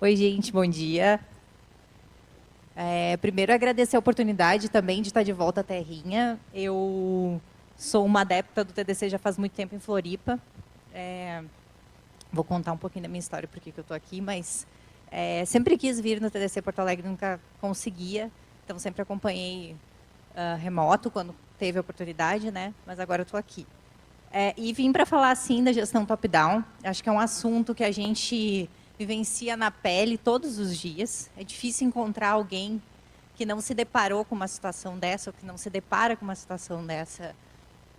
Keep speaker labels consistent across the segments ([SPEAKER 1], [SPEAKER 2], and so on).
[SPEAKER 1] Oi, gente, bom dia. Primeiro, agradecer a oportunidade também de estar de volta à Terrinha. Eu sou uma adepta do TDC já faz muito tempo em Floripa. Vou contar um pouquinho da minha história, por que eu estou aqui, mas sempre quis vir no TDC Porto Alegre, nunca conseguia. Então, sempre acompanhei remoto, quando teve a oportunidade, né? Mas agora eu estou aqui. E vim para falar, assim, da gestão top-down. Acho que é um assunto que a gente vivencia na pele todos os dias. É difícil encontrar alguém que não se deparou com uma situação dessa, ou que não se depara com uma situação dessa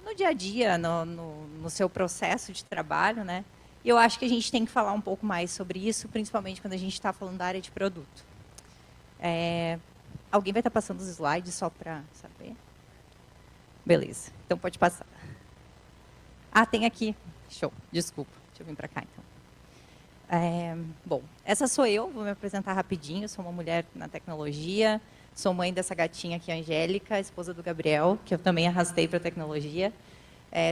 [SPEAKER 1] no dia a dia, no seu processo de trabalho, né? E eu acho que a gente tem que falar um pouco mais sobre isso, principalmente quando a gente está falando da área de produto. Alguém vai estar passando os slides só para saber? Beleza, então pode passar. Ah, tem aqui. Show, desculpa. Deixa eu vir para cá, então. Bom, essa sou eu, vou me apresentar rapidinho. Sou uma mulher na tecnologia, sou mãe dessa gatinha aqui, Angélica, esposa do Gabriel, que eu também arrastei para a tecnologia.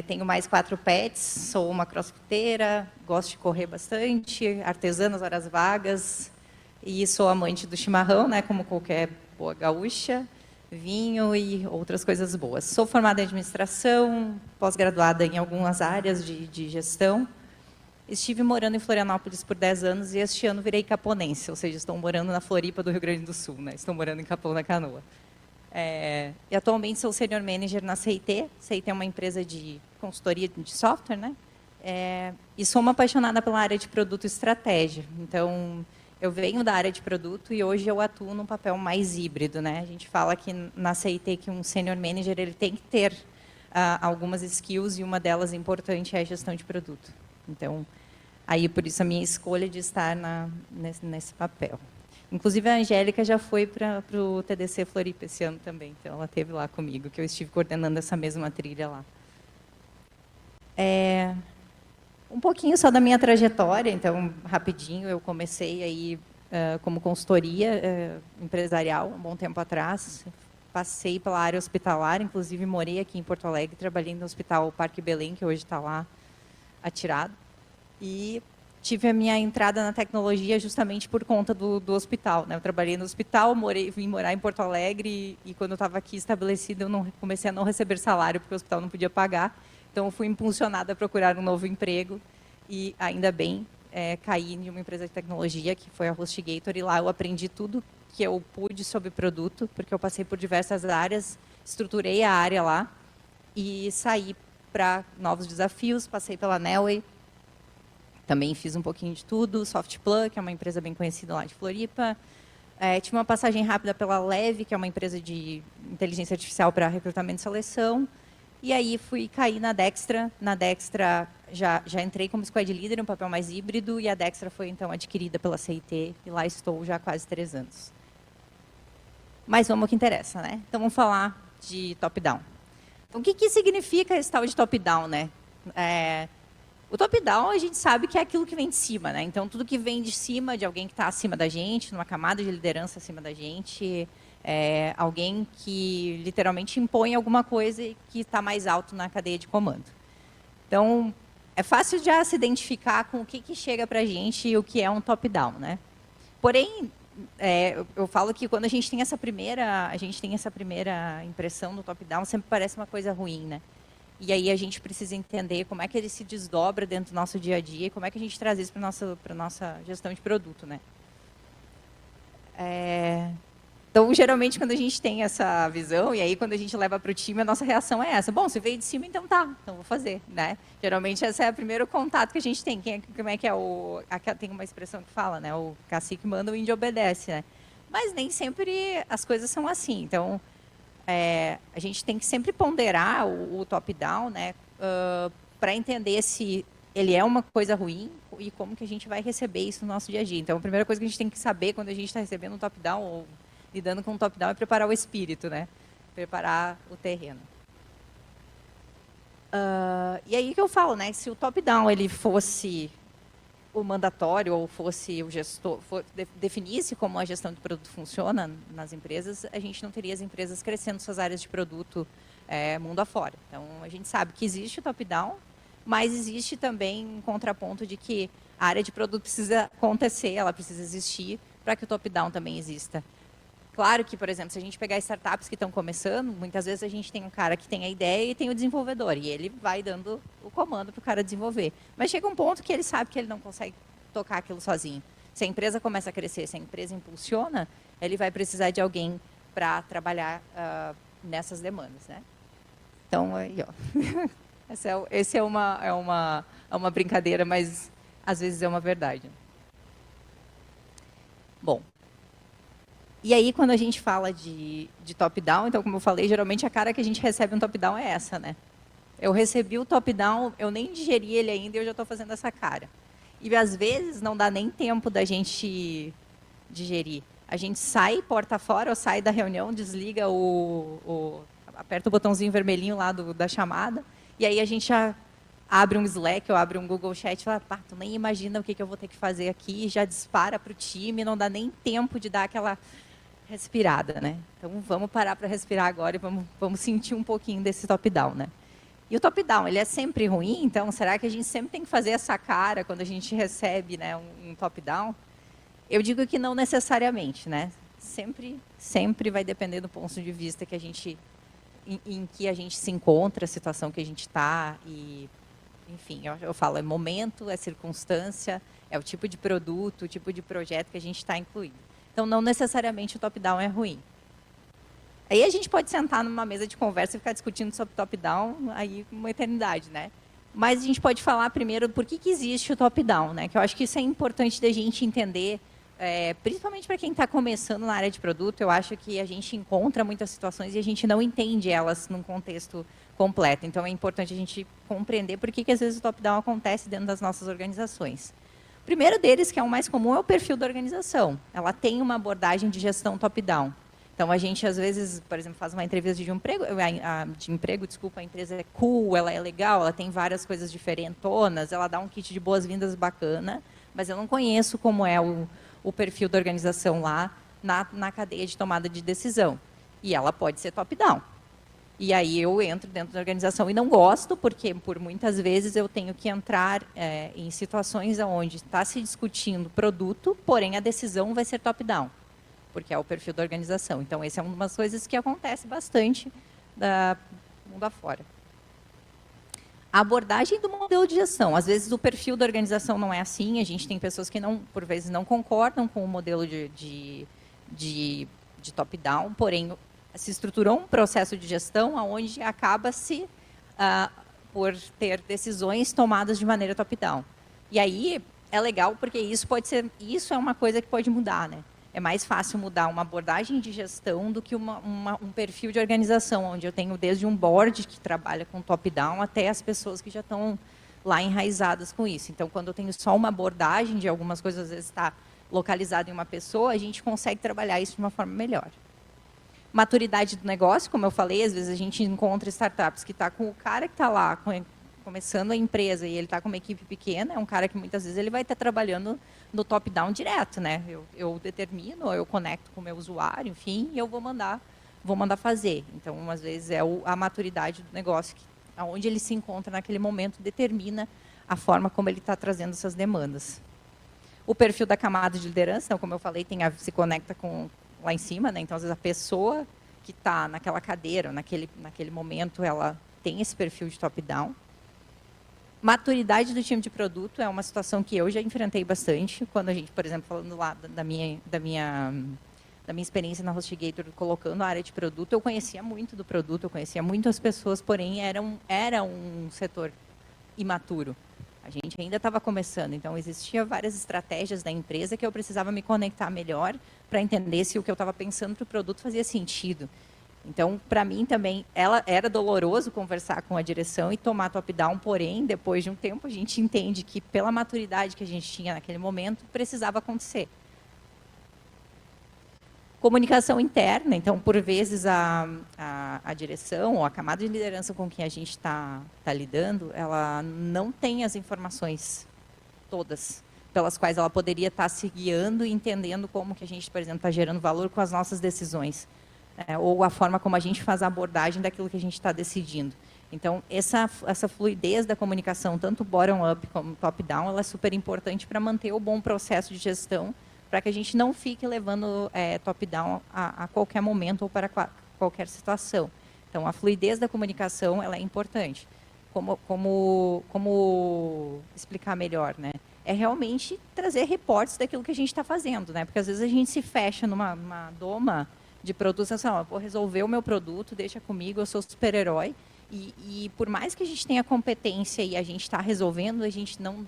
[SPEAKER 1] Tenho mais 4 pets, sou uma crossfiteira, gosto de correr bastante, artesã nas horas vagas, e sou amante do chimarrão, né, como qualquer boa gaúcha, vinho e outras coisas boas. Sou formada em administração, pós-graduada em algumas áreas de gestão. Estive morando em Florianópolis por 10 anos e este ano virei caponense, ou seja, estou morando na Floripa do Rio Grande do Sul, né? Estou morando em Capão da Canoa. E atualmente sou senior manager na CIT. CIT é uma empresa de consultoria de software, né? E sou uma apaixonada pela área de produto e estratégia. Então, eu venho da área de produto e hoje eu atuo num papel mais híbrido, né? A gente fala que na CIT que um senior manager ele tem que ter algumas skills e uma delas importante é a gestão de produto. Então, aí por isso a minha escolha de estar nesse papel. Inclusive a Angélica já foi para o TDC Floripa esse ano também, então ela esteve lá comigo, que eu estive coordenando essa mesma trilha lá. Um pouquinho só da minha trajetória, então rapidinho eu comecei aí como consultoria empresarial um bom tempo atrás. Passei pela área hospitalar, inclusive morei aqui em Porto Alegre, trabalhei no Hospital Parque Belém, que hoje está lá atirado. E tive a minha entrada na tecnologia justamente por conta do hospital, né? Eu trabalhei no hospital, vim morar em Porto Alegre e quando eu estava aqui estabelecida, eu comecei a não receber salário porque o hospital não podia pagar. Então, eu fui impulsionada a procurar um novo emprego e, ainda bem, caí em uma empresa de tecnologia, que foi a HostGator, e lá eu aprendi tudo que eu pude sobre produto, porque eu passei por diversas áreas, estruturei a área lá e saí para novos desafios, passei pela Nelway, também fiz um pouquinho de tudo, Softplug, que é uma empresa bem conhecida lá de Floripa. Tive uma passagem rápida pela Leve, que é uma empresa de inteligência artificial para recrutamento e seleção. E aí fui cair na Dextra. Na Dextra já entrei como squad leader, um papel mais híbrido, e a Dextra foi então adquirida pela CIT, e lá estou já há quase 3 anos. Mas vamos ao que interessa, né? Então vamos falar de top-down. Então, o que significa esse tal de top-down, né? O top-down, a gente sabe que é aquilo que vem de cima, né? Então, tudo que vem de cima, de alguém que está acima da gente, numa camada de liderança acima da gente, alguém que literalmente impõe alguma coisa e que está mais alto na cadeia de comando. Então, é fácil já se identificar com o que chega para a gente e o que é um top-down, né? Porém, eu falo que quando a gente tem essa primeira impressão do top-down, sempre parece uma coisa ruim, né? E aí a gente precisa entender como é que ele se desdobra dentro do nosso dia a dia e como é que a gente traz isso para a nossa gestão de produto, né? Então, geralmente, quando a gente tem essa visão, e aí quando a gente leva para o time, a nossa reação é essa. Bom, se veio de cima, então tá, então vou fazer, né? Geralmente, esse é o primeiro contato que a gente tem. Como é que é tem uma expressão que fala, né? O cacique manda, o índio obedece, né? Mas nem sempre as coisas são assim. Então, a gente tem que sempre ponderar o top-down, né, para entender se ele é uma coisa ruim e como que a gente vai receber isso no nosso dia a dia. Então, a primeira coisa que a gente tem que saber quando a gente está recebendo um top-down ou lidando com um top-down é preparar o espírito, né? Preparar o terreno. E aí que eu falo, né? Se o top-down ele fosse o mandatório ou fosse o gestor, definisse como a gestão de produto funciona nas empresas, a gente não teria as empresas crescendo suas áreas de produto mundo afora. Então, a gente sabe que existe o top-down, mas existe também um contraponto de que A área de produto precisa acontecer, ela precisa existir para que o top-down também exista. Claro que, por exemplo, se a gente pegar startups que estão começando, muitas vezes a gente tem um cara que tem a ideia e tem o desenvolvedor, e ele vai dando o comando para o cara desenvolver. Mas chega um ponto que ele sabe que ele não consegue tocar aquilo sozinho. Se a empresa começa a crescer, se a empresa impulsiona, ele vai precisar de alguém para trabalhar nessas demandas, né? Então, aí, ó. Essa é uma brincadeira, mas às vezes é uma verdade. Bom. E aí, quando a gente fala de top-down, então, como eu falei, geralmente a cara que a gente recebe um top-down é essa, né? Eu recebi o top-down, eu nem digeri ele ainda e eu já estou fazendo essa cara. E, às vezes, não dá nem tempo da gente digerir. A gente sai porta fora, ou sai da reunião, desliga aperta o botãozinho vermelhinho lá da chamada, e aí a gente já abre um Slack ou abre um Google Chat e fala, pá, tu nem imagina o que eu vou ter que fazer aqui, já dispara para o time, não dá nem tempo de dar aquela respirada, né? Então, vamos parar para respirar agora e vamos sentir um pouquinho desse top-down, né? E o top-down, ele é sempre ruim? Então, será que a gente sempre tem que fazer essa cara quando a gente recebe, né, um top-down? Eu digo que não necessariamente, né? Sempre vai depender do ponto de vista que a gente, em que a gente se encontra, a situação que a gente está e, enfim, eu falo, é momento, é circunstância, é o tipo de produto, o tipo de projeto que a gente está incluído. Então, não necessariamente o top-down é ruim. Aí a gente pode sentar numa mesa de conversa e ficar discutindo sobre top-down aí uma eternidade, né? Mas a gente pode falar primeiro por que existe o top-down, né? Que eu acho que isso é importante da gente entender, principalmente para quem está começando na área de produto. Eu acho que a gente encontra muitas situações e a gente não entende elas num contexto completo. Então, é importante a gente compreender por que às vezes o top-down acontece dentro das nossas organizações. O primeiro deles, que é o mais comum, é o perfil da organização. Ela tem uma abordagem de gestão top-down. Então, a gente, às vezes, por exemplo, faz uma entrevista de emprego, a empresa é cool, ela é legal, ela tem várias coisas diferentonas, ela dá um kit de boas-vindas bacana, mas eu não conheço como é o perfil da organização lá na cadeia de tomada de decisão. E ela pode ser top-down. E aí eu entro dentro da organização e não gosto, porque por muitas vezes eu tenho que entrar em situações onde está se discutindo produto, porém a decisão vai ser top-down, porque é o perfil da organização. Então, essa é uma das coisas que acontece bastante da mundo afora. A abordagem do modelo de gestão. Às vezes, o perfil da organização não é assim. A gente tem pessoas que, por vezes, não concordam com o modelo de top-down, porém, se estruturou um processo de gestão onde acaba-se por ter decisões tomadas de maneira top-down. E aí, é legal, porque isso é uma coisa que pode mudar, né? É mais fácil mudar uma abordagem de gestão do que um perfil de organização, onde eu tenho desde um board que trabalha com top-down até as pessoas que já estão lá enraizadas com isso. Então, quando eu tenho só uma abordagem de algumas coisas, às vezes está localizado em uma pessoa, a gente consegue trabalhar isso de uma forma melhor. Maturidade do negócio, como eu falei, às vezes a gente encontra startups que está com o cara que está lá começando a empresa e ele está com uma equipe pequena, é um cara que muitas vezes ele vai estar trabalhando no top-down direto, né? Eu determino, eu conecto com o meu usuário, enfim, e eu vou mandar fazer. Então, às vezes, é a maturidade do negócio, onde ele se encontra naquele momento, determina a forma como ele está trazendo essas demandas. O perfil da camada de liderança, então, como eu falei, se conecta com lá em cima, né? Então, às vezes, a pessoa que está naquela cadeira, naquele momento, ela tem esse perfil de top-down. Maturidade do time de produto é uma situação que eu já enfrentei bastante, quando a gente, por exemplo, falando lá da minha experiência na HostGator, colocando a área de produto, eu conhecia muito do produto, eu conhecia muito as pessoas, porém era um setor imaturo. A gente ainda estava começando, então existiam várias estratégias da empresa que eu precisava me conectar melhor para entender se o que eu estava pensando para o produto fazia sentido. Então, para mim também, era doloroso conversar com a direção e tomar top-down, porém, depois de um tempo, a gente entende que, pela maturidade que a gente tinha naquele momento, precisava acontecer. Comunicação interna, então, por vezes, a direção ou a camada de liderança com quem a gente está lidando, ela não tem as informações todas pelas quais ela poderia estar se guiando e entendendo como que a gente, por exemplo, está gerando valor com as nossas decisões. Ou a forma como a gente faz a abordagem daquilo que a gente está decidindo. Então, essa fluidez da comunicação, tanto bottom-up como top-down, ela é super importante para manter o bom processo de gestão, para que a gente não fique levando top-down a qualquer momento ou para qualquer situação. Então, a fluidez da comunicação ela é importante. Como explicar melhor, né? É realmente trazer reportes daquilo que a gente está fazendo, né? Porque às vezes a gente se fecha numa doma de produtos, assim, ó, vou resolver o meu produto, deixa comigo, eu sou super-herói. E por mais que a gente tenha competência e a gente está resolvendo, a gente não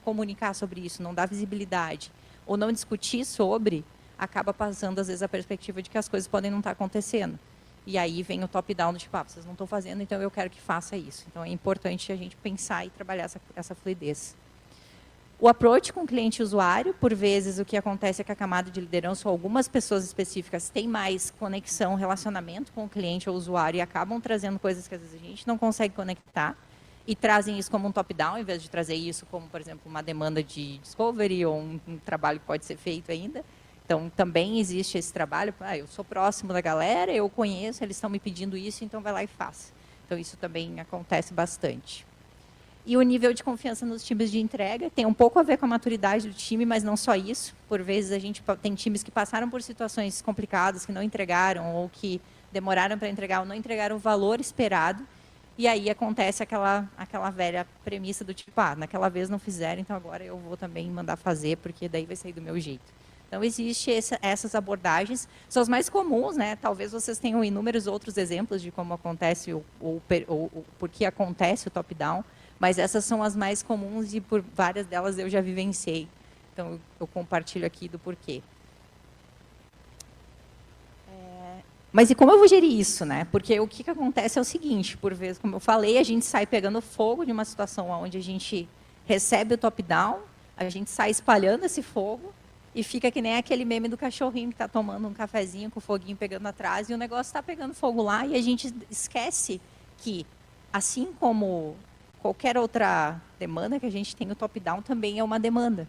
[SPEAKER 1] comunicar sobre isso, não dar visibilidade, ou não discutir sobre, acaba passando, às vezes, a perspectiva de que as coisas podem não estar acontecendo. E aí vem o top-down do tipo, vocês não estão fazendo, então eu quero que faça isso. Então é importante a gente pensar e trabalhar essa fluidez. O approach com o cliente e usuário, por vezes o que acontece é que a camada de liderança ou algumas pessoas específicas têm mais conexão, relacionamento com o cliente ou usuário e acabam trazendo coisas que às vezes a gente não consegue conectar e trazem isso como um top-down, em vez de trazer isso como, por exemplo, uma demanda de discovery ou um trabalho que pode ser feito ainda. Então, também existe esse trabalho, eu sou próximo da galera, eu conheço, eles estão me pedindo isso, então vai lá e faça. Então, isso também acontece bastante. E o nível de confiança nos times de entrega tem um pouco a ver com a maturidade do time, mas não só isso. Por vezes, a gente tem times que passaram por situações complicadas, que não entregaram, ou que demoraram para entregar, ou não entregaram o valor esperado. E aí acontece aquela velha premissa do tipo, naquela vez não fizeram, então agora eu vou também mandar fazer, porque daí vai sair do meu jeito. Então, existem essas abordagens, são as mais comuns, né? Talvez vocês tenham inúmeros outros exemplos de como acontece, ou por que acontece o top-down, mas essas são as mais comuns e por várias delas eu já vivenciei. Então, eu compartilho aqui do porquê. Mas e como eu vou gerir isso, né? Porque o que acontece é o seguinte, por vezes, como eu falei, a gente sai pegando fogo de uma situação onde a gente recebe o top-down, a gente sai espalhando esse fogo, e fica que nem aquele meme do cachorrinho que está tomando um cafezinho com o foguinho pegando atrás e o negócio está pegando fogo lá e a gente esquece que, assim como qualquer outra demanda que a gente tem, o top-down também é uma demanda.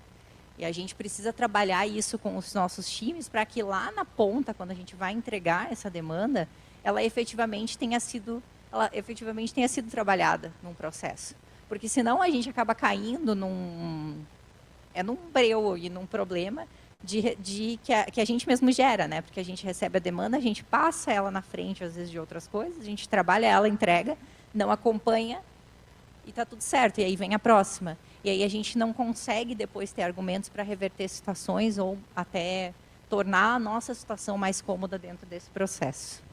[SPEAKER 1] E a gente precisa trabalhar isso com os nossos times para que lá na ponta, quando a gente vai entregar essa demanda, ela efetivamente tenha sido trabalhada num processo. Porque senão a gente acaba caindo num breu e num problema que a gente mesmo gera, né? Porque a gente recebe a demanda, a gente passa ela na frente, às vezes, de outras coisas, a gente trabalha ela, entrega, não acompanha e está tudo certo. E aí vem a próxima. E aí a gente não consegue depois ter argumentos para reverter situações ou até tornar a nossa situação mais cômoda dentro desse processo.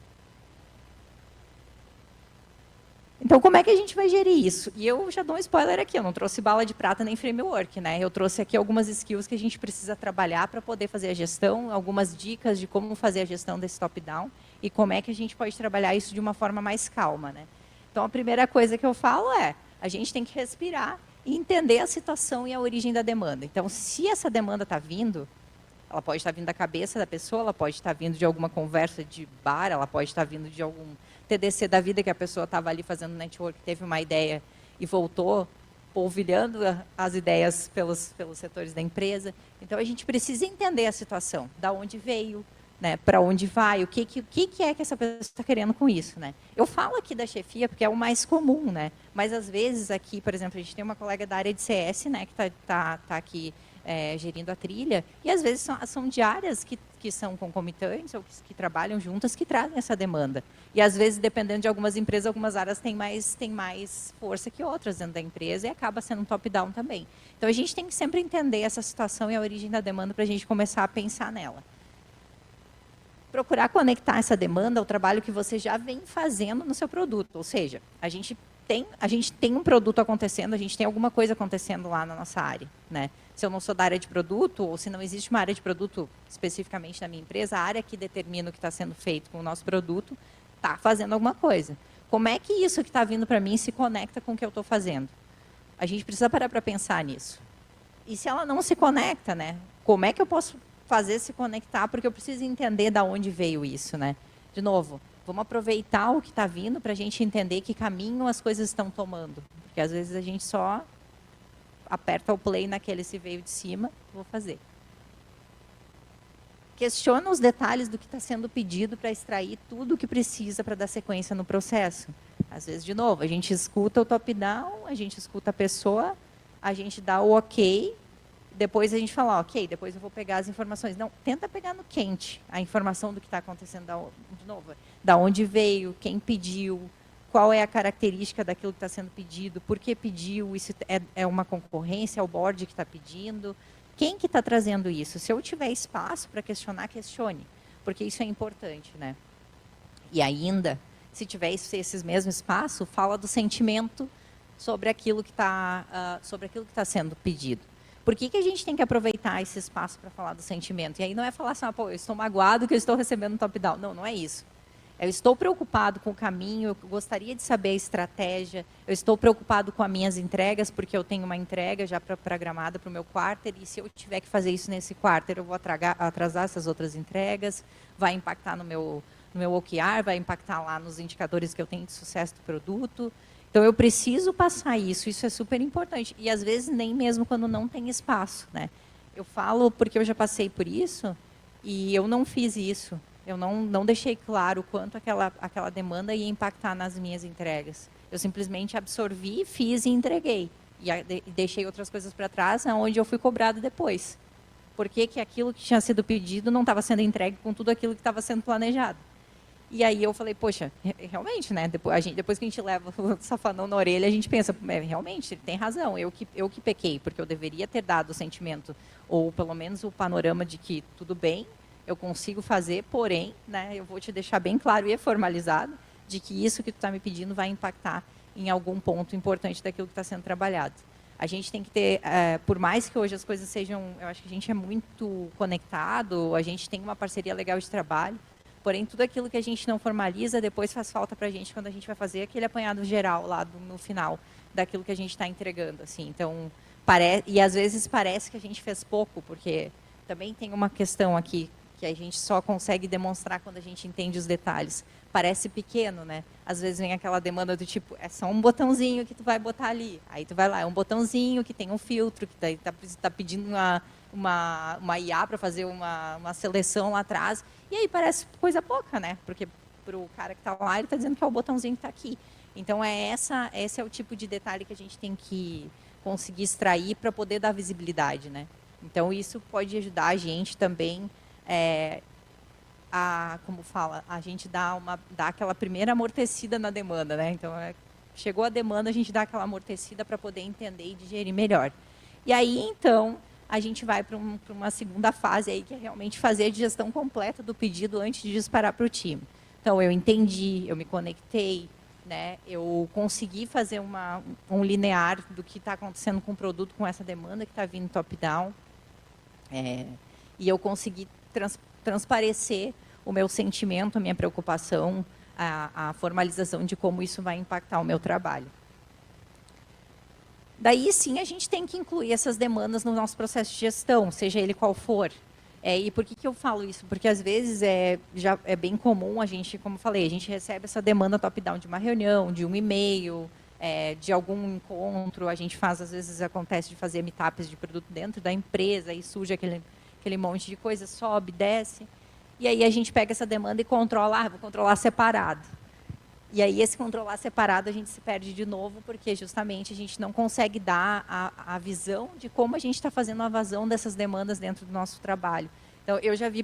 [SPEAKER 1] Então, como é que a gente vai gerir isso? E eu já dou um spoiler aqui, eu não trouxe bala de prata nem framework, né? Eu trouxe aqui algumas skills que a gente precisa trabalhar para poder fazer a gestão, algumas dicas de como fazer a gestão desse top-down e como é que a gente pode trabalhar isso de uma forma mais calma, né? Então, a primeira coisa que eu falo é, a gente tem que respirar e entender a situação e a origem da demanda. Então, se essa demanda está vindo, ela pode estar vindo da cabeça da pessoa, ela pode estar vindo de alguma conversa de bar, ela pode estar vindo de algum TDC da vida que a pessoa estava ali fazendo network, teve uma ideia e voltou polvilhando as ideias pelos setores da empresa. Então, a gente precisa entender a situação, da onde veio, né, para onde vai, o que é que essa pessoa está querendo com isso, né? Eu falo aqui da chefia porque é o mais comum, né? Mas às vezes aqui, por exemplo, a gente tem uma colega da área de CS, né, que tá aqui gerindo a trilha, e às vezes são de áreas que são concomitantes ou que trabalham juntas que trazem essa demanda. E às vezes, dependendo de algumas empresas, algumas áreas têm mais força que outras dentro da empresa e acaba sendo um top-down também. Então, a gente tem que sempre entender essa situação e a origem da demanda para a gente começar a pensar nela. Procurar conectar essa demanda ao trabalho que você já vem fazendo no seu produto. Ou seja, a gente tem um produto acontecendo, a gente tem alguma coisa acontecendo lá na nossa área, né? Se eu não sou da área de produto, ou se não existe uma área de produto especificamente na minha empresa, a área que determina o que está sendo feito com o nosso produto está fazendo alguma coisa. Como é que isso que está vindo para mim se conecta com o que eu estou fazendo? A gente precisa parar para pensar nisso. E se ela não se conecta, né? Como é que eu posso fazer se conectar? Porque eu preciso entender de onde veio isso, né? De novo, vamos aproveitar o que está vindo para a gente entender que caminho as coisas estão tomando. Porque às vezes a gente só aperta o play naquele se veio de cima, vou fazer. questiona os detalhes do que está sendo pedido para extrair tudo o que precisa para dar sequência no processo. Às vezes, de novo, a gente escuta o top-down, a gente escuta a pessoa, a gente dá o ok, depois a gente fala, ok, depois eu vou pegar as informações. Não, tenta pegar no quente a informação do que está acontecendo, de novo, da onde veio, quem pediu, qual é a característica daquilo que está sendo pedido, por que pediu, isso é uma concorrência, é o board que está pedindo, quem que está trazendo isso? Se eu tiver espaço para questionar, questione, porque isso é importante, né? E ainda, se tiver esses mesmos espaços, fala do sentimento sobre aquilo que está sendo pedido. Por que a gente tem que aproveitar esse espaço para falar do sentimento? E aí não é falar assim, pô, eu estou magoado que eu estou recebendo um top-down. Não, não é isso. Eu estou preocupado com o caminho, eu gostaria de saber a estratégia, eu estou preocupado com as minhas entregas, porque eu tenho uma entrega já programada para o meu quarter, e se eu tiver que fazer isso nesse quarter, eu vou atrasar essas outras entregas, vai impactar no meu OKR, vai impactar lá nos indicadores que eu tenho de sucesso do produto. Então, eu preciso passar isso é super importante. E, às vezes, nem mesmo quando não tem espaço, né? Eu falo porque eu já passei por isso e eu não fiz isso. Eu não deixei claro o quanto aquela demanda ia impactar nas minhas entregas. Eu simplesmente absorvi, fiz e entreguei. E deixei outras coisas para trás, onde eu fui cobrado depois. Por que aquilo que tinha sido pedido não estava sendo entregue com tudo aquilo que estava sendo planejado? E aí eu falei, poxa, realmente, né? Depois que a gente leva o safanão na orelha, a gente pensa, realmente, ele tem razão, eu que pequei, porque eu deveria ter dado o sentimento, ou pelo menos o panorama de que tudo bem, eu consigo fazer, porém, né, eu vou te deixar bem claro e formalizado, de que isso que tu está me pedindo vai impactar em algum ponto importante daquilo que está sendo trabalhado. A gente tem que ter, por mais que hoje as coisas sejam, eu acho que a gente é muito conectado, a gente tem uma parceria legal de trabalho, porém, tudo aquilo que a gente não formaliza, depois faz falta para a gente quando a gente vai fazer aquele apanhado geral lá no final daquilo que a gente está entregando. Assim. Então, e às vezes parece que a gente fez pouco, porque também tem uma questão aqui que a gente só consegue demonstrar quando a gente entende os detalhes. Parece pequeno, né? Às vezes vem aquela demanda do tipo, é só um botãozinho que tu vai botar ali. Aí tu vai lá, é um botãozinho que tem um filtro, que está pedindo uma IA para fazer uma seleção lá atrás. E aí parece coisa pouca, né? Porque para o cara que está lá, ele está dizendo que é o botãozinho que está aqui. Então, esse é o tipo de detalhe que a gente tem que conseguir extrair para poder dar visibilidade, né? Então, isso pode ajudar a gente também como fala, a gente dá aquela primeira amortecida na demanda, né? Então, chegou a demanda, a gente dá aquela amortecida para poder entender e digerir melhor. E aí, então, a gente vai para uma segunda fase, aí, que é realmente fazer a digestão completa do pedido antes de disparar para o time. Então, eu entendi, eu me conectei, né? Eu consegui fazer um linear do que está acontecendo com o produto, com essa demanda que está vindo top-down. E eu consegui transparecer o meu sentimento, a minha preocupação, a formalização de como isso vai impactar o meu trabalho. Daí, sim, a gente tem que incluir essas demandas no nosso processo de gestão, seja ele qual for. E por que eu falo isso? Porque, às vezes, já é bem comum a gente, como eu falei, a gente recebe essa demanda top-down de uma reunião, de um e-mail, de algum encontro. A gente faz, às vezes, acontece de fazer meetups de produto dentro da empresa e surge aquele monte de coisa, sobe, desce. E aí a gente pega essa demanda e controla, vou controlar separado. E aí, esse controlar separado, a gente se perde de novo, porque justamente a gente não consegue dar a visão de como a gente está fazendo a vazão dessas demandas dentro do nosso trabalho. Então, eu já vi,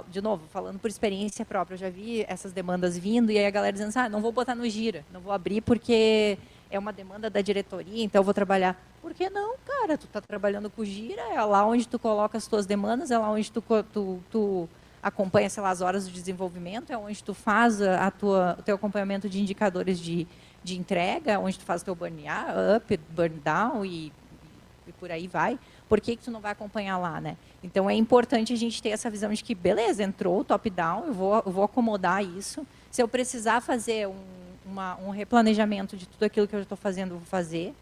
[SPEAKER 1] de novo, falando por experiência própria, eu já vi essas demandas vindo, e aí a galera dizendo assim, não vou botar no Gira, não vou abrir porque é uma demanda da diretoria, então eu vou trabalhar. Por que não, cara? Tu está trabalhando com o Gira, é lá onde tu coloca as tuas demandas, é lá onde tu acompanha, sei lá, as horas de desenvolvimento, é onde tu faz o teu acompanhamento de indicadores de entrega, onde tu faz o teu burn up, burn down e por aí vai. Por que tu não vai acompanhar lá, né? Então, é importante a gente ter essa visão de que, beleza, entrou o top-down, eu vou acomodar isso. Se eu precisar fazer um replanejamento de tudo aquilo que eu estou fazendo, eu vou fazer.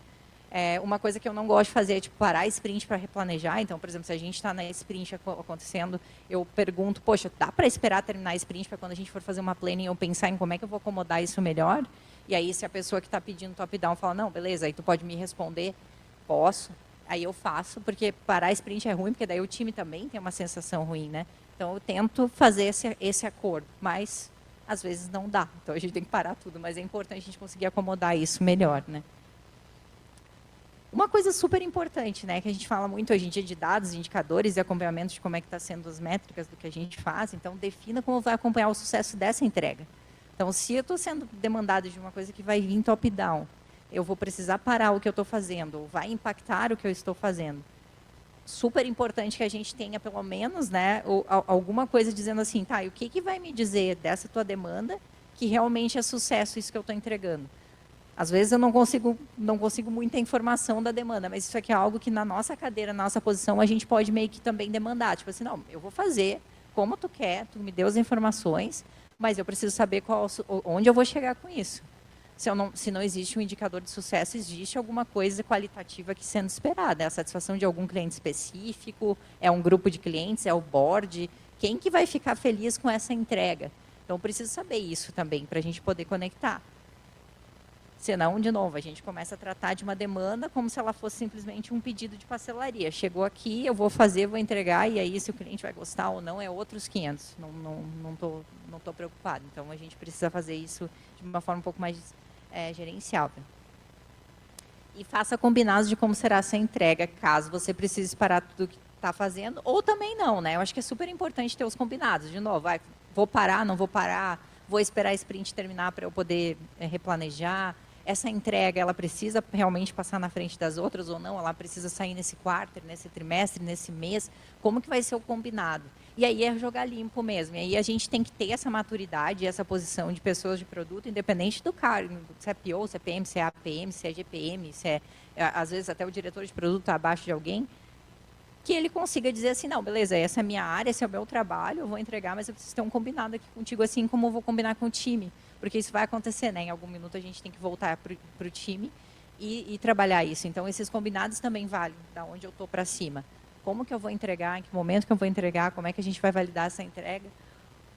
[SPEAKER 1] Uma coisa que eu não gosto de fazer é tipo, parar a sprint para replanejar. Então, por exemplo, se a gente está na sprint acontecendo, eu pergunto, poxa, dá para esperar terminar a sprint para quando a gente for fazer uma planning eu pensar em como é que eu vou acomodar isso melhor? E aí, se a pessoa que está pedindo top-down fala, não, beleza, aí tu pode me responder, posso. Aí eu faço, porque parar a sprint é ruim, porque daí o time também tem uma sensação ruim, né? Então, eu tento fazer esse acordo, mas às vezes não dá. Então, a gente tem que parar tudo, mas é importante a gente conseguir acomodar isso melhor, né? Uma coisa super importante, né, que a gente fala muito hoje em dia de dados, indicadores e acompanhamento de como é que está sendo as métricas do que a gente faz. Então, defina como vai acompanhar o sucesso dessa entrega. Então, se eu estou sendo demandado de uma coisa que vai vir top-down, eu vou precisar parar o que eu estou fazendo, ou vai impactar o que eu estou fazendo. Super importante que a gente tenha, pelo menos, né, alguma coisa dizendo assim, tá, e o que vai me dizer dessa tua demanda que realmente é sucesso isso que eu estou entregando? Às vezes eu não consigo muita informação da demanda, mas isso aqui é algo que na nossa cadeira, na nossa posição, a gente pode meio que também demandar. Tipo assim, não, eu vou fazer como tu quer, tu me deu as informações, mas eu preciso saber onde eu vou chegar com isso. Se não existe um indicador de sucesso, existe alguma coisa qualitativa aqui sendo esperada. É a satisfação de algum cliente específico, é um grupo de clientes, é o board. Quem que vai ficar feliz com essa entrega? Então, eu preciso saber isso também, para a gente poder conectar. Senão, de novo, a gente começa a tratar de uma demanda como se ela fosse simplesmente um pedido de parcelaria. Chegou aqui, eu vou fazer, vou entregar, e aí se o cliente vai gostar ou não, é outros 500. Não tô preocupado. Então, a gente precisa fazer isso de uma forma um pouco mais gerenciável. E faça combinados de como será essa entrega, caso você precise parar tudo o que está fazendo, ou também não, né? Eu acho que é super importante ter os combinados. De novo, vou parar, não vou parar, vou esperar a sprint terminar para eu poder replanejar. Essa entrega, ela precisa realmente passar na frente das outras ou não? Ela precisa sair nesse quarto, nesse trimestre, nesse mês? Como que vai ser o combinado? E aí é jogar limpo mesmo. E aí a gente tem que ter essa maturidade, essa posição de pessoas de produto, independente do cargo, se é PO, se é PM, se é APM, se é GPM, se é, às vezes, até o diretor de produto está abaixo de alguém, que ele consiga dizer assim, não, beleza, essa é a minha área, esse é o meu trabalho, eu vou entregar, mas eu preciso ter um combinado aqui contigo, assim como eu vou combinar com o time. Porque isso vai acontecer, né? Em algum minuto a gente tem que voltar para o time e trabalhar isso. Então, esses combinados também valem, da onde eu estou para cima. Como que eu vou entregar, em que momento que eu vou entregar, como é que a gente vai validar essa entrega.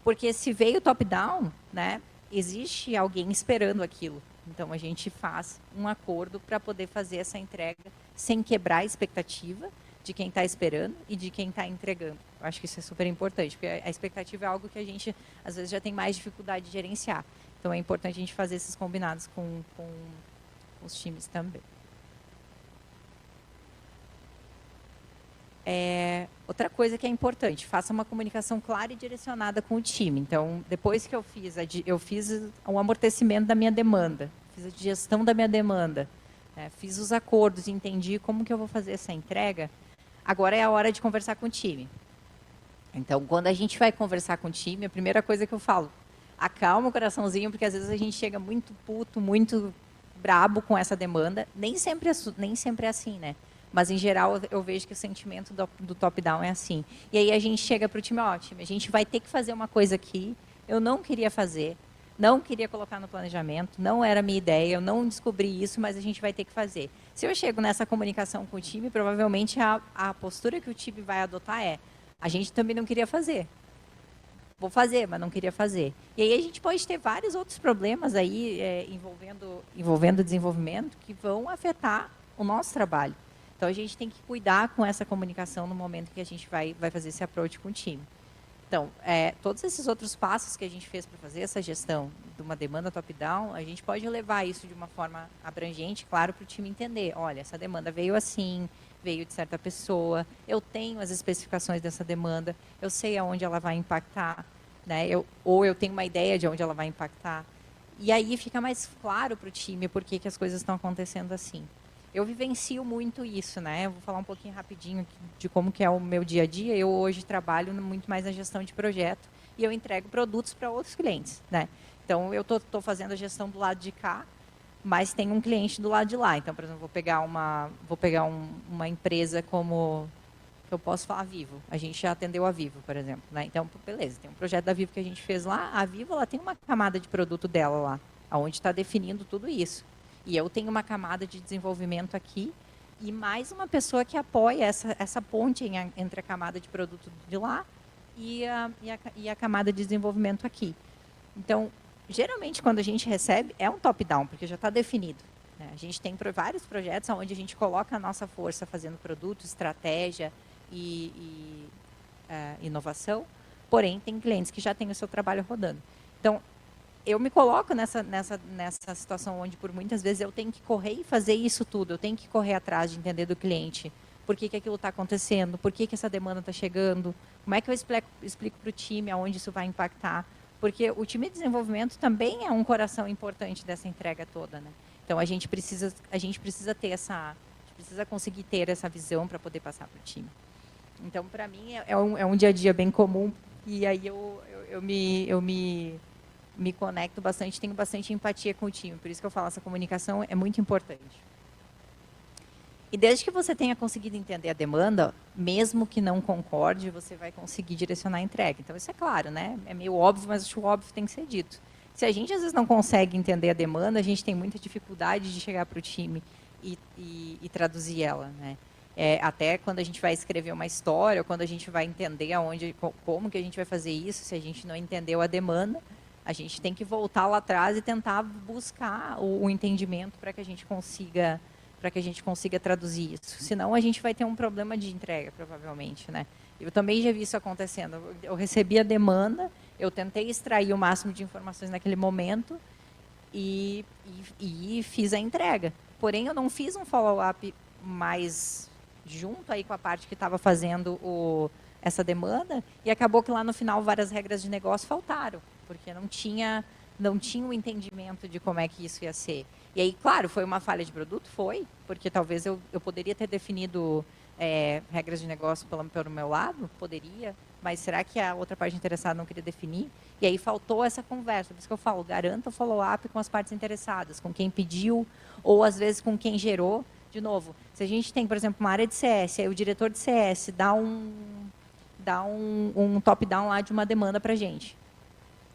[SPEAKER 1] Porque se veio top-down, né, existe alguém esperando aquilo. Então, a gente faz um acordo para poder fazer essa entrega sem quebrar a expectativa de quem está esperando e de quem está entregando. Eu acho que isso é super importante, porque a expectativa é algo que a gente, às vezes, já tem mais dificuldade de gerenciar. Então, é importante a gente fazer esses combinados com os times também. Outra coisa que é importante, faça uma comunicação clara e direcionada com o time. Então, depois que eu fiz o amortecimento da minha demanda, fiz a gestão da minha demanda, fiz os acordos, entendi como que eu vou fazer essa entrega, agora é a hora de conversar com o time. Então, quando a gente vai conversar com o time, a primeira coisa que eu falo, acalma o coraçãozinho, porque às vezes a gente chega muito puto, muito brabo com essa demanda. Nem sempre é assim, né? Mas, em geral, eu vejo que o sentimento do top-down é assim. E aí a gente chega para o time, ó, time, a gente vai ter que fazer uma coisa aqui, eu não queria fazer, não queria colocar no planejamento, não era a minha ideia, eu não descobri isso, mas a gente vai ter que fazer. Se eu chego nessa comunicação com o time, provavelmente a postura que o time vai adotar é, a gente também não queria fazer. Vou fazer, mas não queria fazer. E aí a gente pode ter vários outros problemas aí envolvendo desenvolvimento que vão afetar o nosso trabalho. Então, a gente tem que cuidar com essa comunicação no momento que a gente vai fazer esse approach com o time. Então, todos esses outros passos que a gente fez para fazer essa gestão de uma demanda top-down, a gente pode levar isso de uma forma abrangente, claro, para o time entender. Olha, essa demanda veio assim, veio de certa pessoa, eu tenho as especificações dessa demanda, eu sei aonde ela vai impactar, né? Ou eu tenho uma ideia de onde ela vai impactar. E aí fica mais claro para o time por que as coisas estão acontecendo assim. Eu vivencio muito isso, né? Eu vou falar um pouquinho rapidinho de como que é o meu dia a dia. Eu hoje trabalho muito mais na gestão de projeto e eu entrego produtos para outros clientes, né? Então, eu estou fazendo a gestão do lado de cá, mas tem um cliente do lado de lá. Então, por exemplo, vou pegar uma empresa como, que eu posso falar, Vivo. A gente já atendeu a Vivo, por exemplo, né? Então, beleza, tem um projeto da Vivo que a gente fez lá. A Vivo, ela tem uma camada de produto dela lá, onde está definindo tudo isso. E eu tenho uma camada de desenvolvimento aqui e mais uma pessoa que apoia essa ponte entre a camada de produto de lá e a camada de desenvolvimento aqui. Então, geralmente, quando a gente recebe, é um top-down, porque já está definido, né? A gente tem vários projetos onde a gente coloca a nossa força fazendo produto, estratégia e inovação, Porém, tem clientes que já têm o seu trabalho rodando. Então, eu me coloco nessa situação onde, por muitas vezes, eu tenho que correr e fazer isso tudo. Eu tenho que correr atrás de entender do cliente. Por que aquilo está acontecendo? Por que essa demanda está chegando? Como é que eu explico para o time aonde isso vai impactar? Porque o time de desenvolvimento também é um coração importante dessa entrega toda, né? Então, a gente precisa ter a gente precisa conseguir ter essa visão para poder passar para o time. Então, para mim, é um dia a dia bem comum. E aí eu me conecto bastante, tenho bastante empatia com o time. Por isso que eu falo, essa comunicação é muito importante. E desde que você tenha conseguido entender a demanda, mesmo que não concorde, você vai conseguir direcionar a entrega. Então, isso é claro, né? É meio óbvio, mas acho que o óbvio tem que ser dito. Se a gente, às vezes, não consegue entender a demanda, a gente tem muita dificuldade de chegar para o time e traduzir ela, né? Até quando a gente vai escrever uma história, ou quando a gente vai entender como que a gente vai fazer isso, se a gente não entendeu a demanda, a gente tem que voltar lá atrás e tentar buscar o entendimento para que a gente consiga traduzir isso. Senão, a gente vai ter um problema de entrega, provavelmente, né? Eu também já vi isso acontecendo. Eu recebi a demanda, eu tentei extrair o máximo de informações naquele momento e fiz a entrega. Porém, eu não fiz um follow-up mais junto aí com a parte que estava fazendo essa demanda, e acabou que lá no final várias regras de negócio faltaram, porque não tinha o entendimento de como é que isso ia ser. E aí, claro, foi uma falha de produto? Foi, porque talvez eu poderia ter definido regras de negócio pelo meu lado, poderia, mas será que a outra parte interessada não queria definir? E aí faltou essa conversa, por isso que eu falo, garanta o follow-up com as partes interessadas, com quem pediu, ou às vezes com quem gerou. De novo, se a gente tem, por exemplo, uma área de CS, aí o diretor de CS dá um top-down lá de uma demanda para a gente.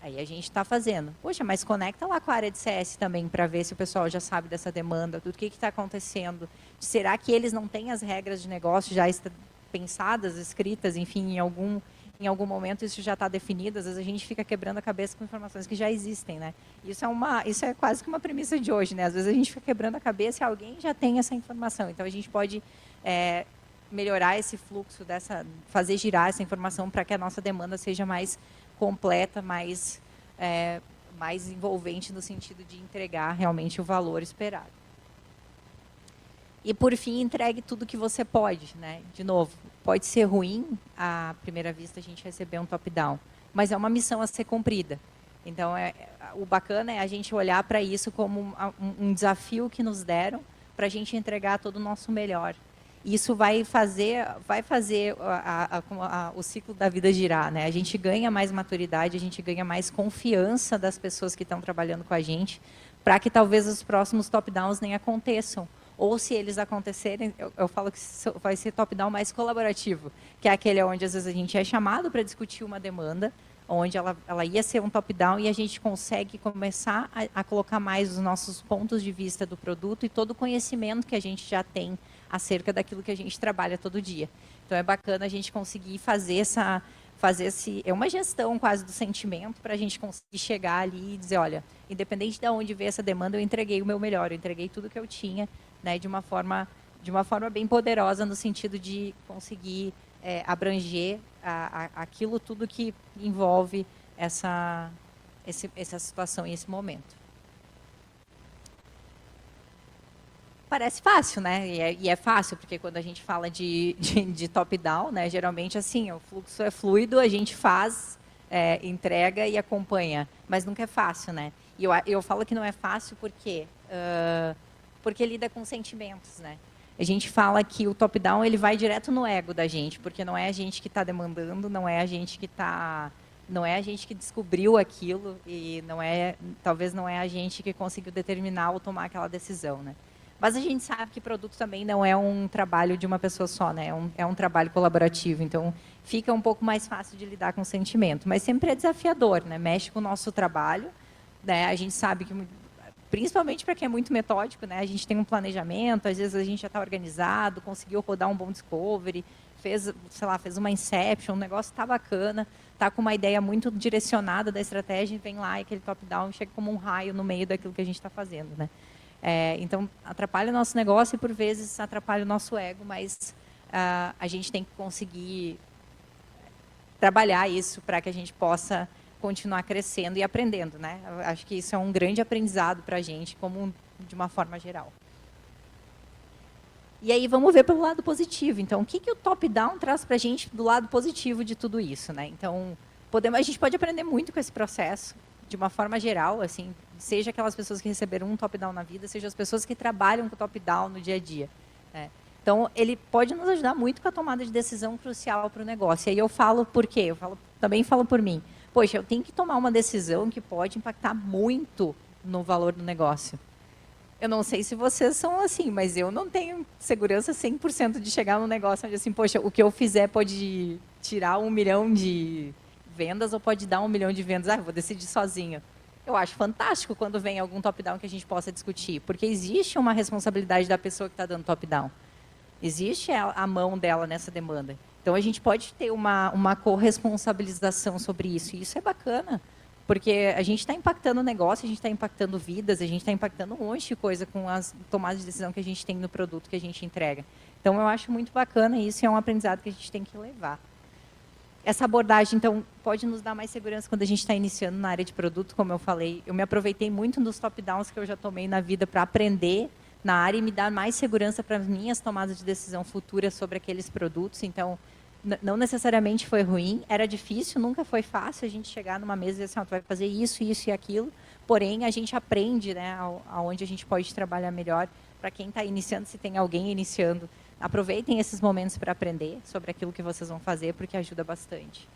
[SPEAKER 1] Aí a gente está fazendo. Poxa, mas conecta lá com a área de CS também para ver se o pessoal já sabe dessa demanda, do que está acontecendo. Será que eles não têm as regras de negócio já pensadas, escritas, enfim, em algum momento isso já está definido? Às vezes a gente fica quebrando a cabeça com informações que já existem, né? Isso é quase que uma premissa de hoje, né? Às vezes a gente fica quebrando a cabeça e alguém já tem essa informação. Então a gente pode melhorar esse fluxo fazer girar essa informação para que a nossa demanda seja mais completa, mais envolvente no sentido de entregar realmente o valor esperado. E, por fim, entregue tudo que você pode, né? De novo, pode ser ruim, à primeira vista, a gente receber um top-down, mas é uma missão a ser cumprida. Então, o bacana é a gente olhar para isso como um desafio que nos deram para a gente entregar todo o nosso melhor. Isso vai fazer o ciclo da vida girar, né? A gente ganha mais maturidade, a gente ganha mais confiança das pessoas que estão trabalhando com a gente, para que talvez os próximos top-downs nem aconteçam. Ou se eles acontecerem, eu falo que vai ser top-down mais colaborativo, que é aquele onde às vezes a gente é chamado para discutir uma demanda, onde ela ia ser um top-down e a gente consegue começar a colocar mais os nossos pontos de vista do produto e todo o conhecimento que a gente já tem acerca daquilo que a gente trabalha todo dia. Então, é bacana a gente conseguir é uma gestão quase do sentimento para a gente conseguir chegar ali e dizer, olha, independente de onde veio essa demanda, eu entreguei o meu melhor, eu entreguei tudo que eu tinha, né, de uma forma bem poderosa no sentido de conseguir abranger aquilo tudo que envolve essa situação e esse momento. Parece fácil, né? E é fácil, porque quando a gente fala de top-down, né, geralmente assim, o fluxo é fluido, a gente faz, entrega e acompanha, mas nunca é fácil, né? E eu falo que não é fácil porque lida com sentimentos, né? A gente fala que o top-down ele vai direto no ego da gente, porque não é a gente que está demandando, não é a gente que descobriu aquilo e talvez não é a gente que conseguiu determinar ou tomar aquela decisão, né? Mas a gente sabe que produto também não é um trabalho de uma pessoa só, né? É um trabalho colaborativo, então fica um pouco mais fácil de lidar com o sentimento, mas sempre é desafiador, né? Mexe com o nosso trabalho, né? A gente sabe que, principalmente para quem é muito metódico, né? A gente tem um planejamento, às vezes a gente já está organizado, conseguiu rodar um bom discovery, fez uma inception, o negócio está bacana, está com uma ideia muito direcionada da estratégia, e vem lá e aquele top-down chega como um raio no meio daquilo que a gente está fazendo, né? Então, atrapalha o nosso negócio e, por vezes, atrapalha o nosso ego, mas a gente tem que conseguir trabalhar isso para que a gente possa continuar crescendo e aprendendo, né? Eu acho que isso é um grande aprendizado para a gente, como de uma forma geral. E aí vamos ver pelo lado positivo. Então, o que o top-down traz para a gente do lado positivo de tudo isso, né? Então, a gente pode aprender muito com esse processo, de uma forma geral, assim, seja aquelas pessoas que receberam um top-down na vida, seja as pessoas que trabalham com top-down no dia a dia, né? Então, ele pode nos ajudar muito com a tomada de decisão crucial para o negócio. E aí eu falo por quê? Também falo por mim. Poxa, eu tenho que tomar uma decisão que pode impactar muito no valor do negócio. Eu não sei se vocês são assim, mas eu não tenho segurança 100% de chegar num negócio onde, assim, poxa, o que eu fizer pode tirar 1 milhão de vendas ou pode dar 1 milhão de vendas. Ah, eu vou decidir sozinho. Eu acho fantástico quando vem algum top-down que a gente possa discutir, porque existe uma responsabilidade da pessoa que está dando top-down. Existe a mão dela nessa demanda. Então, a gente pode ter uma corresponsabilização sobre isso, e isso é bacana, porque a gente está impactando o negócio, a gente está impactando vidas, a gente está impactando um monte de coisa com as tomadas de decisão que a gente tem no produto que a gente entrega. Então, eu acho muito bacana isso e é um aprendizado que a gente tem que levar. Essa abordagem, então, pode nos dar mais segurança quando a gente está iniciando na área de produto, como eu falei. Eu me aproveitei muito dos top-downs que eu já tomei na vida para aprender na área e me dar mais segurança para as minhas tomadas de decisão futuras sobre aqueles produtos. Então, não necessariamente foi ruim, era difícil, nunca foi fácil a gente chegar numa mesa e dizer assim, tu vai fazer isso, isso e aquilo, porém a gente aprende, né, aonde a gente pode trabalhar melhor. Para quem está iniciando, se tem alguém iniciando, aproveitem esses momentos para aprender sobre aquilo que vocês vão fazer, porque ajuda bastante.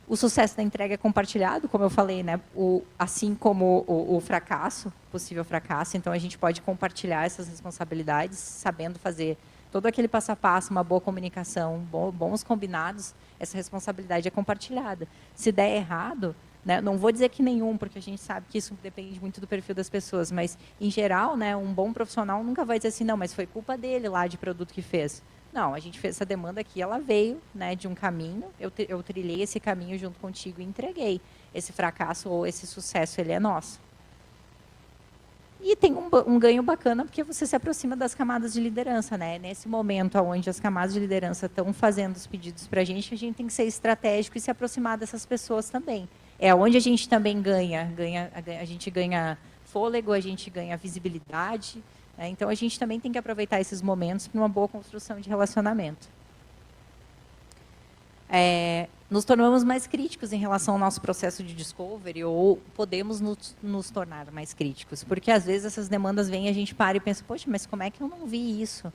[SPEAKER 1] O sucesso da entrega é compartilhado, como eu falei, né, assim como o fracasso, possível fracasso, então a gente pode compartilhar essas responsabilidades, sabendo fazer todo aquele passo a passo, uma boa comunicação, bons combinados, essa responsabilidade é compartilhada. Se der errado, né, não vou dizer que nenhum, porque a gente sabe que isso depende muito do perfil das pessoas, mas, em geral, né, um bom profissional nunca vai dizer assim, não, mas foi culpa dele lá de produto que fez. Não, a gente fez essa demanda aqui, ela veio, né, de um caminho, eu trilhei esse caminho junto contigo e entreguei. Esse fracasso ou esse sucesso, ele é nosso. E tem um ganho bacana, porque você se aproxima das camadas de liderança, né? Nesse momento onde as camadas de liderança estão fazendo os pedidos para a gente tem que ser estratégico e se aproximar dessas pessoas também. É onde a gente também a gente ganha fôlego, a gente ganha visibilidade, né? Então, a gente também tem que aproveitar esses momentos para uma boa construção de relacionamento. Nos tornamos mais críticos em relação ao nosso processo de discovery ou podemos nos tornar mais críticos, porque às vezes essas demandas vêm e a gente para e pensa, poxa, mas como é que eu não vi isso?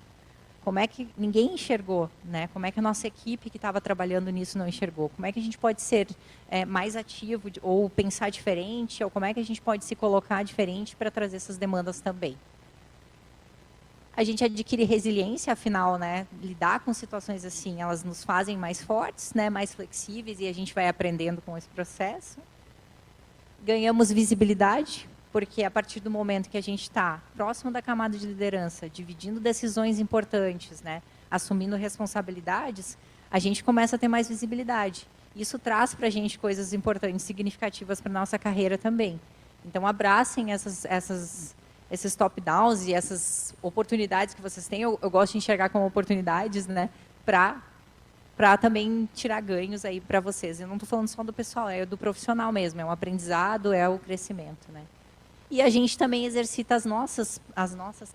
[SPEAKER 1] Como é que ninguém enxergou, né? Como é que a nossa equipe que estava trabalhando nisso não enxergou? Como é que a gente pode ser mais ativo ou pensar diferente? Ou como é que a gente pode se colocar diferente para trazer essas demandas também? A gente adquire resiliência, afinal, né, lidar com situações assim, elas nos fazem mais fortes, né, mais flexíveis, e a gente vai aprendendo com esse processo. Ganhamos visibilidade, porque a partir do momento que a gente está próximo da camada de liderança, dividindo decisões importantes, né, assumindo responsabilidades, a gente começa a ter mais visibilidade. Isso traz para a gente coisas importantes, significativas para a nossa carreira também. Então, abracem esses top-downs e essas oportunidades que vocês têm, eu gosto de enxergar como oportunidades, né, para também tirar ganhos aí para vocês. Eu não estou falando só do pessoal, é do profissional mesmo, é um aprendizado, é o crescimento, né. E a gente também exercita as nossas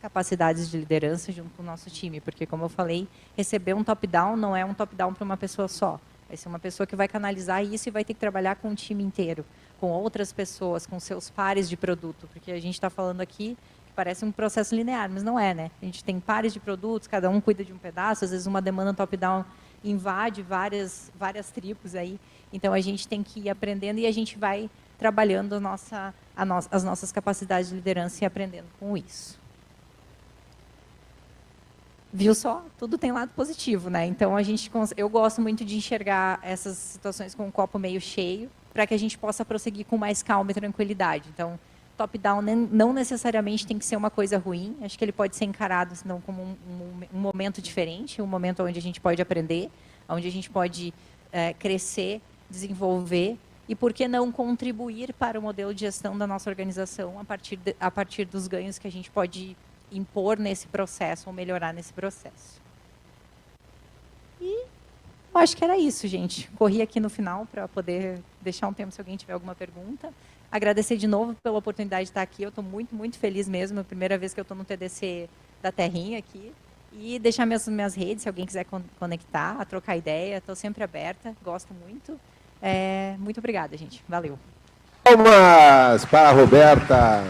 [SPEAKER 1] capacidades de liderança junto com o nosso time, porque, como eu falei, receber um top-down não é um top-down para uma pessoa só. Vai ser uma pessoa que vai canalizar isso e vai ter que trabalhar com o time inteiro, com outras pessoas, com seus pares de produto, porque a gente está falando aqui que parece um processo linear, mas não é, né? A gente tem pares de produtos, cada um cuida de um pedaço, às vezes uma demanda top-down invade várias tribos aí, então a gente tem que ir aprendendo e a gente vai trabalhando as nossas capacidades de liderança e aprendendo com isso. Viu só? Tudo tem lado positivo, né? Então, eu gosto muito de enxergar essas situações com o copo meio cheio, para que a gente possa prosseguir com mais calma e tranquilidade. Então, top-down não necessariamente tem que ser uma coisa ruim, acho que ele pode ser encarado senão como um momento diferente, um momento onde a gente pode aprender, onde a gente pode crescer, desenvolver, e por que não contribuir para o modelo de gestão da nossa organização a partir dos ganhos que a gente pode impor nesse processo ou melhorar nesse processo. E Eu acho que era isso, gente. Corri aqui no final para poder deixar um tempo se alguém tiver alguma pergunta. Agradecer de novo pela oportunidade de estar aqui. Eu estou muito, muito feliz mesmo. É a primeira vez que eu estou no TDC da Terrinha aqui. E deixar minhas redes, se alguém quiser conectar, trocar ideia. Estou sempre aberta, gosto muito. Muito obrigada, gente. Valeu.
[SPEAKER 2] Palmas para a Roberta.